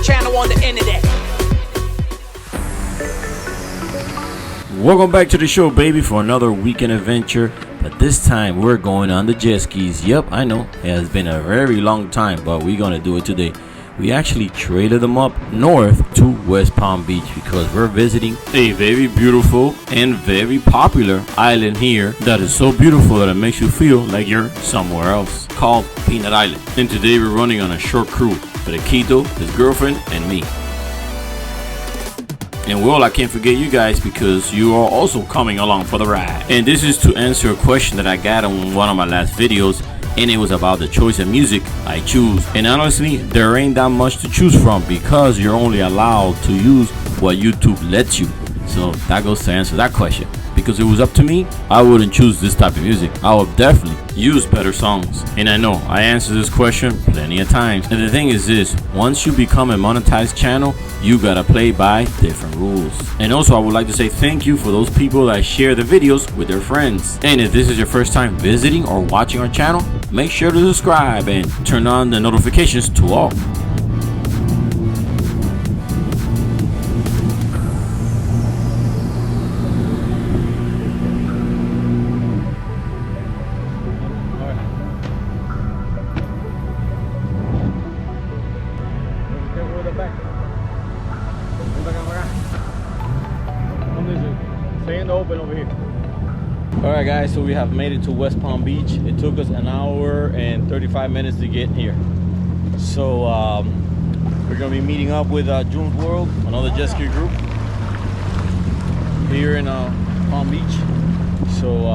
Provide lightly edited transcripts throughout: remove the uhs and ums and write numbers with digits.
Channel on the internet. Welcome back to the show, baby, for another weekend adventure. But this time we're going on the jet skis. Yep, I know it has been a very long time, but we're gonna do it today. We actually traded them up north to West Palm Beach because we're visiting a very beautiful and very popular island here that is so beautiful that it makes you feel like you're somewhere else, called Peanut Island. And today we're running on a short cruise with Akito, his girlfriend, and me. And well, I can't forget you guys because you are also coming along for the ride. And this is to answer a question that I got on one of my last videos, and it was about the choice of music I choose. And honestly, there ain't that much to choose from because you're only allowed to use what YouTube lets you. So that goes to answer that question. Because if it was up to me, I wouldn't choose this type of music. I would definitely use better songs. And I know I answered this question plenty of times. And the thing is this, once you become a monetized channel, you gotta play by different rules. And also I would like to say thank you for those people that share the videos with their friends. And if this is your first time visiting or watching our channel, make sure to subscribe and turn on the notifications to all. Alright guys, so we have made it to West Palm Beach. It took us an hour and 35 minutes to get here. So we're gonna be meeting up with June's World, another jet ski group here in Palm Beach. So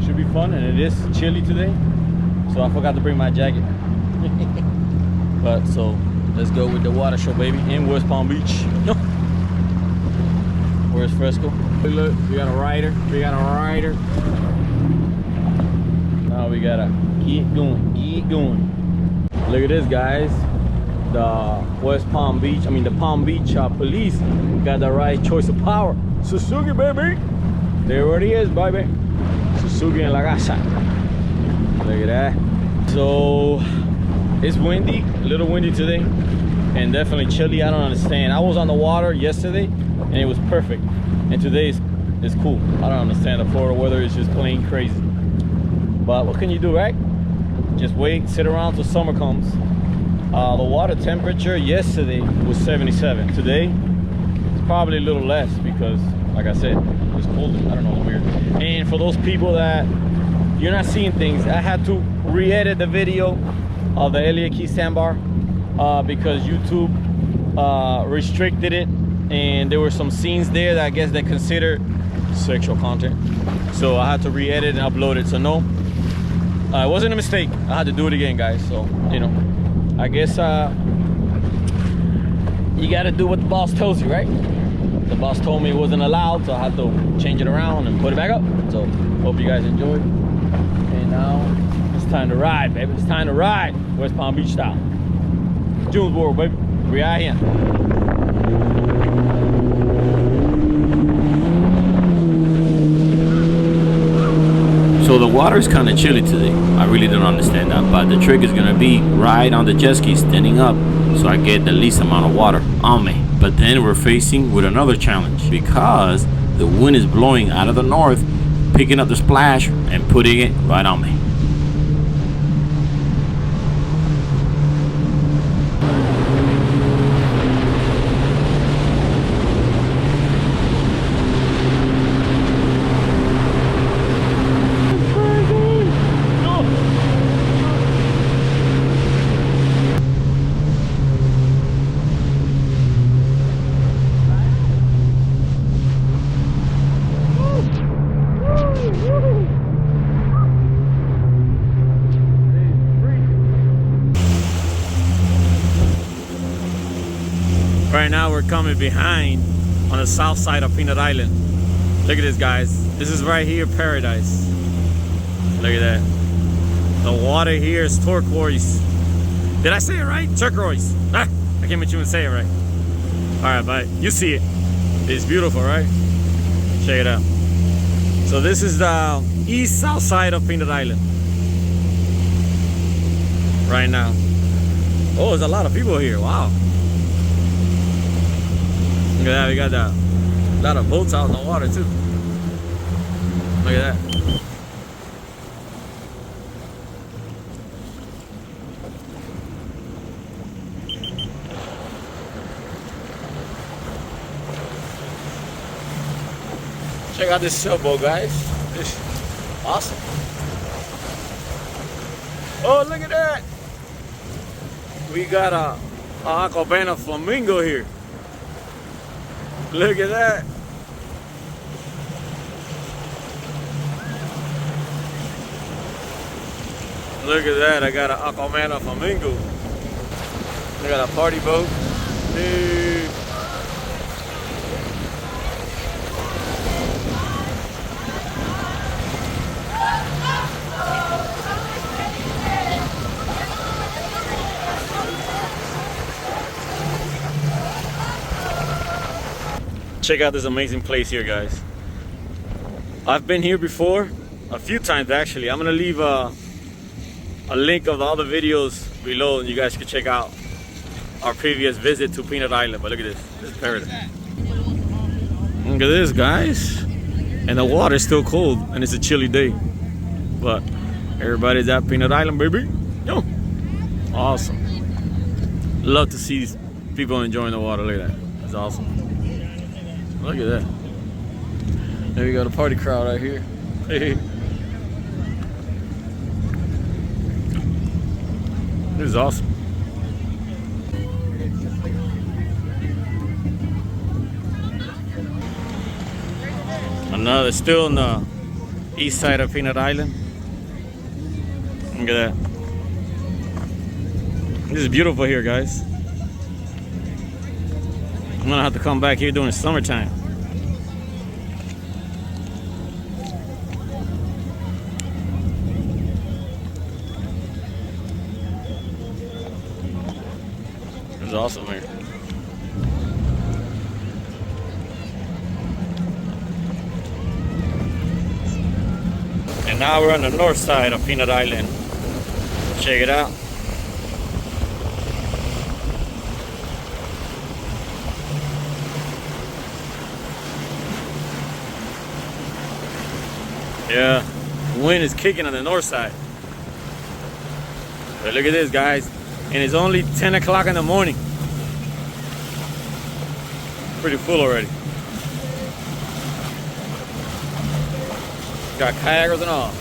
should be fun, and it is chilly today, so I forgot to bring my jacket. But so let's go with the water show, baby, in West Palm Beach. Where's Fresco? Look, we got a rider. Now we gotta keep going. Look at this, guys. The West Palm Beach, the Palm Beach police got the right choice of power. Suzuki, baby. There already is, baby. Suzuki en la casa. Look at that. So it's windy, a little windy today, and definitely chilly. I don't understand. I was on the water yesterday and it was perfect, and today is cool. I don't understand. The Florida weather is just plain crazy, but what can you do, right? Just wait, sit around till summer comes. The water temperature yesterday was 77. Today it's probably a little less because, like I said, it's colder. I don't know, it's weird. And for those people that you're not seeing things, I had to re-edit the video of the Hialeah Key sandbar because YouTube restricted it, and there were some scenes there that I guess they consider sexual content, so I had to re-edit and upload it. So no, it wasn't a mistake. I had to do it again, guys. So you know, I guess you gotta do what the boss tells you, right? The boss told me it wasn't allowed, so I had to change it around and put it back up. So hope you guys enjoyed, and now it's time to ride, baby. It's time to ride West Palm Beach style. June's World, baby. We out here. So the water is kind of chilly today. I really don't understand that, but the trick is gonna be ride on the jet ski standing up so I get the least amount of water on me. But then we're facing with another challenge because the wind is blowing out of the north, picking up the splash and putting it right on me. Right now we're coming behind on the south side of Peanut Island. Look at this, guys. This is right here, paradise. Look at that. The water here is turquoise. Did I say it right? Turquoise. Ah, I can't make you even say it right. All right, but you see it. It's beautiful, right? Check it out. So this is the east-south side of Peanut Island right now. Oh, there's a lot of people here. Wow. Look at that. We got a lot of boats out in the water too. Look at that. Check out this sailboat, guys. This is awesome. Oh, look at that. We got a Aquabana flamingo here. Look at that. Look at that. I got an Aquabana flamingo. I got a party boat. Dude. Check out this amazing place here, guys. I've been here before, a few times actually. I'm gonna leave a link of all the videos below, and you guys can check out our previous visit to Peanut Island. But look at this, this is paradise. Look at this, guys. And the water is still cold, and it's a chilly day. But everybody's at Peanut Island, baby. Yo, awesome. Love to see people enjoying the water. Look at that, it's awesome. Look at that. There we got a party crowd right here. Hey. This is awesome. Another, still on the east side of Peanut Island. Look at that. This is beautiful here, guys. I'm gonna have to come back here during the summertime. It's awesome here. And now we're on the north side of Peanut Island. Check it out. Yeah, wind is kicking on the north side. But look at this, guys. And it's only 10 o'clock in the morning. Pretty full already. Got kayakers and all.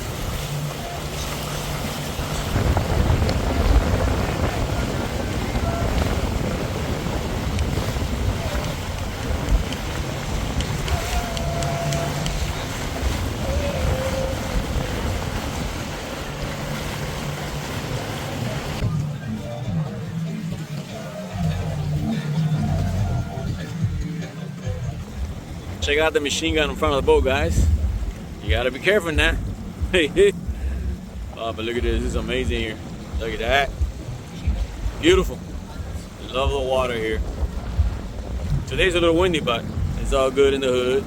Check out the machine gun in front of the boat, guys. You gotta be careful now. Oh, but look at this. This is amazing here. Look at that. Beautiful. Love the water here. Today's a little windy, but it's all good in the hood.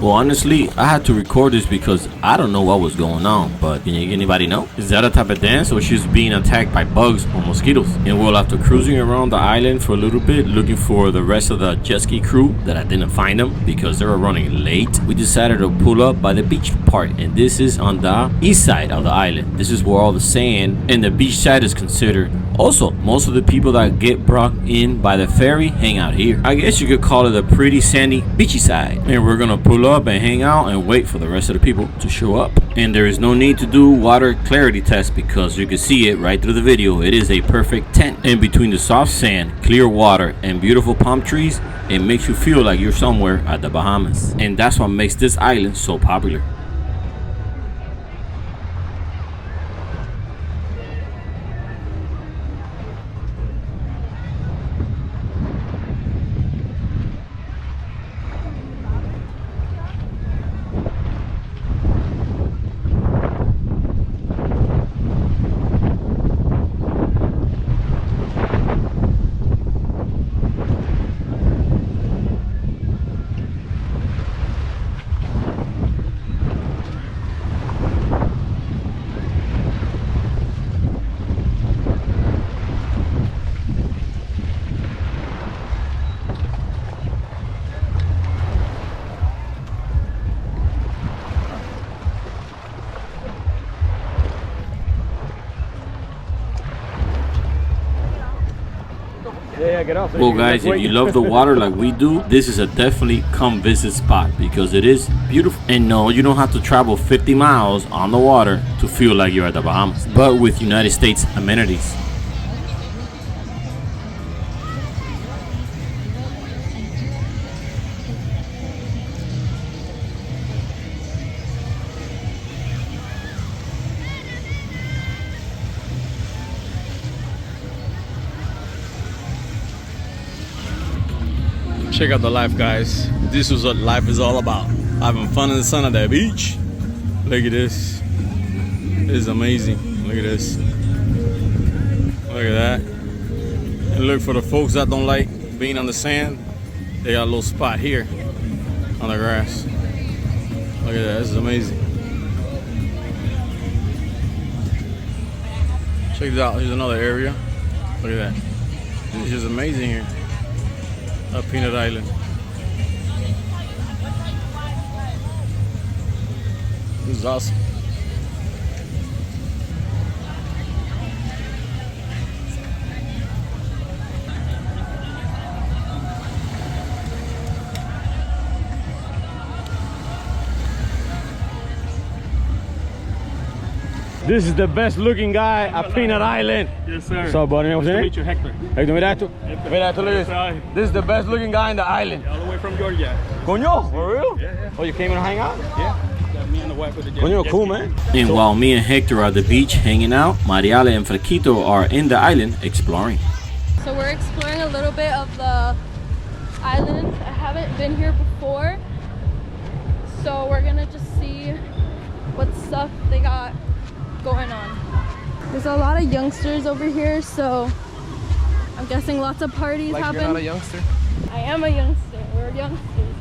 Well, honestly, I had to record this because I don't know what was going on. But anybody know? Is that a type of dance, or she's being attacked by bugs or mosquitoes? And well, after cruising around the island for a little bit, looking for the rest of the jet ski crew that I didn't find them because they were running late, we decided to pull up by the beach part. And this is on the east side of the island. This is where all the sand and the beach side is considered. Also, most of the people that get brought in by the ferry hang out here. I guess you could call it a pretty sandy, beachy side. And we're gonna pull up and hang out and wait for the rest of the people to show up. And there is no need to do water clarity test because you can see it right through the video. It is a perfect 10. And between the soft sand, clear water, and beautiful palm trees, it makes you feel like you're somewhere at the Bahamas. And that's what makes this island so popular. Yeah, get off. Well guys, if you love the water like we do, this is a definitely come visit spot because it is beautiful. And no, you don't have to travel 50 miles on the water to feel like you're at the Bahamas, but with United States amenities. Check out the life, guys. This is what life is all about. Having fun in the sun at the beach. Look at this. This is amazing. Look at this. Look at that. And look, for the folks that don't like being on the sand, they got a little spot here on the grass. Look at that. This is amazing. Check this out. Here's another area. Look at that. This is amazing here. At Peanut Island. This is awesome. This is the best looking guy at Peanut Island. Yes, sir. What's up, buddy? What's Nice your to name? meet you, Hector. Hector, mira esto. Mira esto, look at Yes, this. This is the best looking guy in the island. All the way from Georgia. Coño, for real? Yeah. Oh, you came in to hang out? Yeah. Got me and the wife with the jet. Coño, jet cool, ski. man. And while me and Hector are at the beach hanging out, Mariale and Fresquito are in the island exploring. So we're exploring a little bit of the island. I haven't been here before, so we're gonna just see what stuff they got going on. There's a lot of youngsters over here, so I'm guessing lots of parties happen. You're not a youngster? I am a youngster. We're youngsters.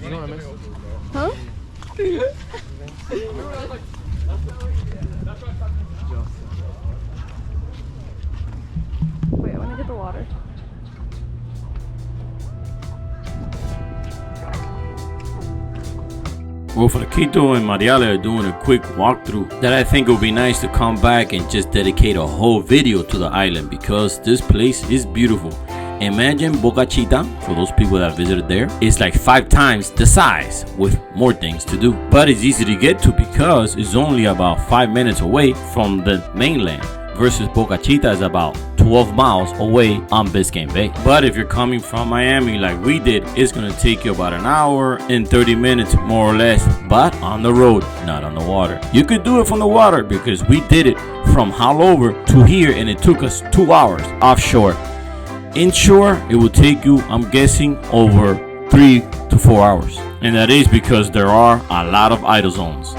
You know what I miss? Huh? Wait, I want to get the water. Well, Fresquito and Mariale are doing a quick walkthrough that I think it would be nice to come back and just dedicate a whole video to the island because this place is beautiful. Imagine Boca Chica, for those people that visited there, it's like 5 times the size with more things to do. But it's easy to get to because it's only about 5 minutes away from the mainland versus Boca Chica is about 12 miles away on Biscayne Bay. But if you're coming from Miami like we did, it's gonna take you about an hour and 30 minutes more or less, but on the road, not on the water. You could do it from the water because we did it from Hialeah to here and it took us 2 hours offshore. Inshore, it will take you, I'm guessing, over 3 to 4 hours. And that is because there are a lot of idle zones.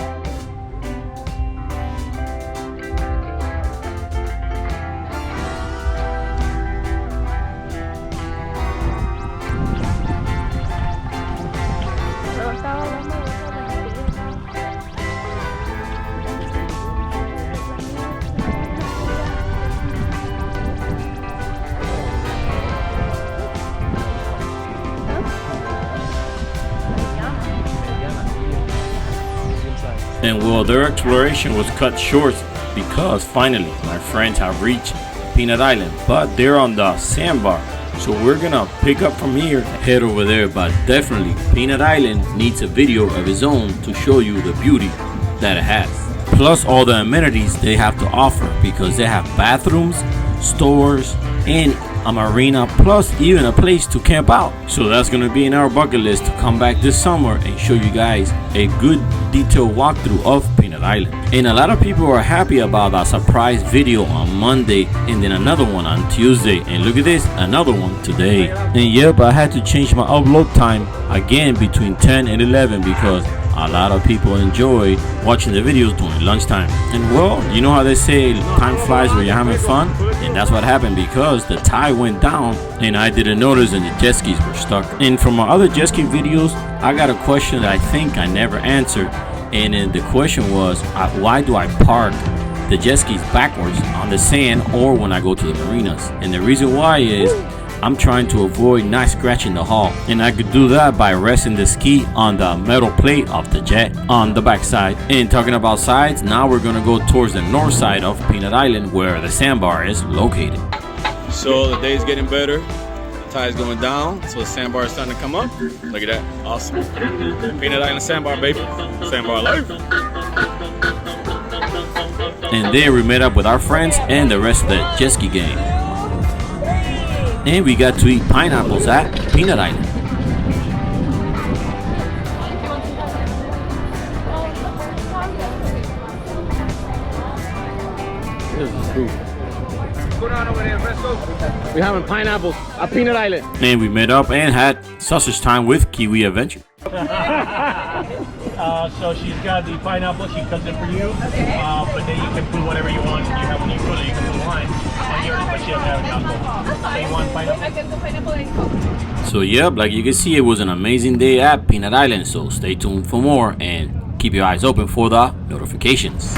And well, their exploration was cut short because finally my friends have reached Peanut Island, but they're on the sandbar. So we're gonna pick up from here, head over there, but definitely Peanut Island needs a video of its own to show you the beauty that it has. Plus all the amenities they have to offer, because they have bathrooms, stores, and a marina, plus even a place to camp out. So that's gonna be in our bucket list to come back this summer and show you guys a good detailed walkthrough of Peanut Island. And a lot of people are happy about that surprise video on Monday and then another one on Tuesday, and look at this, another one today. And yep, I had to change my upload time again between 10 and 11 because a lot of people enjoy watching the videos during lunchtime. And well, you know how they say time flies when you're having fun? And that's what happened, because the tide went down and I didn't notice and the jet skis were stuck. And from my other jet ski videos, I got a question that I think I never answered. And then the question was, why do I park the jet skis backwards on the sand or when I go to the marinas? And the reason why is I'm trying to avoid not scratching the hull, and I could do that by resting the ski on the metal plate of the jet on the back side. And talking about sides, now we're gonna go towards the north side of Peanut Island where the sandbar is located. So the day's getting better, tide's going down, so the sandbar is starting to come up. Look at that, awesome. Peanut Island sandbar, baby, sandbar life. And then we met up with our friends and the rest of the jet ski gang. And we got to eat pineapples at Peanut Island. This is cool. What's going on over there, Fresco? We're having pineapples at Peanut Island. And we met up and had sausage time with Kiwi Adventure. So she's got the pineapple, she cuts it for you. But then you can put whatever you want. You have when you put it, you can put wine on yours, but she doesn't have any alcohol. So you want pineapple? I get the pineapple and Coke. So yep, like you can see, it was an amazing day at Peanut Island. So stay tuned for more and keep your eyes open for the notifications.